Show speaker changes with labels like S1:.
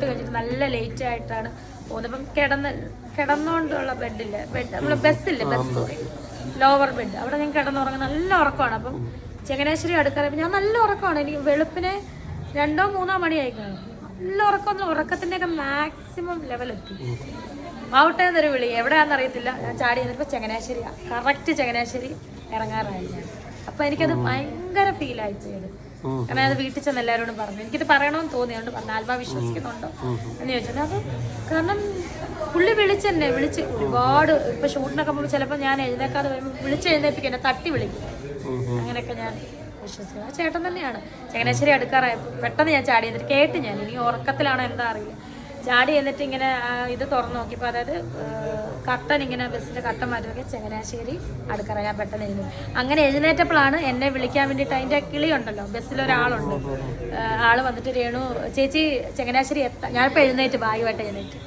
S1: കഴിഞ്ഞിട്ട് നല്ല ലേറ്റ് ആയിട്ടാണ് പോകുന്നത്. അപ്പം കിടന്നുകൊണ്ടുള്ള ബെഡില്ല, നമ്മള് ബസ്സില്ലേ, ബസ് ലോവർ ബെഡ്, അവിടെ ഞാൻ കിടന്നുറങ്ങും. നല്ല ഉറക്കമാണ്. അപ്പം ചങ്ങനാശ്ശേരി അടുക്കാറ ഞാൻ നല്ല ഉറക്കമാണ്. എനിക്ക് വെളുപ്പിനെ 2-3 മണിയായി കാണും. നല്ല ഉറക്കം, ഉറക്കത്തിൻ്റെയൊക്കെ മാക്സിമം ലെവലെത്തി. ആവട്ടെ എന്നൊരു വിളി, എവിടെയാണെന്ന് അറിയത്തില്ല. ഞാൻ ചാടി എന്നിപ്പോൾ ചങ്ങനാശ്ശേരിയാണ്, കറക്റ്റ് ചങ്ങനാശ്ശേരി ഇറങ്ങാറായി ഞാൻ. അപ്പം എനിക്കത് ഭയങ്കര ഫീലായി ചെയ്ത്. കാരണം അത് വീട്ടിൽ ചെന്ന് എല്ലാവരോടും പറഞ്ഞു. എനിക്കിത് പറയണമെന്ന് തോന്നിയോണ്ട് പറഞ്ഞു, ആൽബ വിശ്വസിക്കുന്നുണ്ടോ എന്ന് ചോദിച്ചത്. അപ്പം കാരണം പുള്ളി വിളിച്ചെന്നെ വിളിച്ച് ഒരുപാട്, ഇപ്പം ഷൂട്ടിനൊക്കെ പോകുമ്പോൾ ചിലപ്പോൾ ഞാൻ എഴുന്നേക്കാതെ വരുമ്പോൾ വിളിച്ചെഴുന്നേപ്പിക്കും, എന്നെ തട്ടി വിളിക്കും. അങ്ങനെയൊക്കെ ഞാൻ വിശ്വസിക്കുന്നു. ആ ചേട്ടൻ തന്നെയാണ്. ചങ്ങനാശ്ശേരി അടുക്കാറായ പെട്ടെന്ന് ഞാൻ ചാടി എന്നിട്ട് കേട്ട്, ഞാൻ ഇനി ഉറക്കത്തിലാണോ എന്താ അറിയില്ല, ചാടി എന്നിട്ട് ഇങ്ങനെ ഇത് തുറന്നു നോക്കിയപ്പോൾ, അതായത് കട്ടൻ ഇങ്ങനെ ബസ്സിൻ്റെ കട്ടൻ മാറ്റി നോക്കിയാൽ ചങ്ങനാശ്ശേരി അടുക്കറ. ഞാൻ പെട്ടെന്ന് എഴുന്നേറ്റ്. അങ്ങനെ എഴുന്നേറ്റപ്പോഴാണ് എന്നെ വിളിക്കാൻ വേണ്ടിയിട്ട് അതിൻ്റെ കിളിയുണ്ടല്ലോ, ബസ്സിലൊരാളുണ്ട്, ആൾ വന്നിട്ട് രേണു ചേച്ചി ചങ്ങനാശ്ശേരി എത്താം. ഞാനിപ്പോൾ എഴുന്നേറ്റ്, ഭാഗ്യമായിട്ട് എഴുന്നേറ്റ്.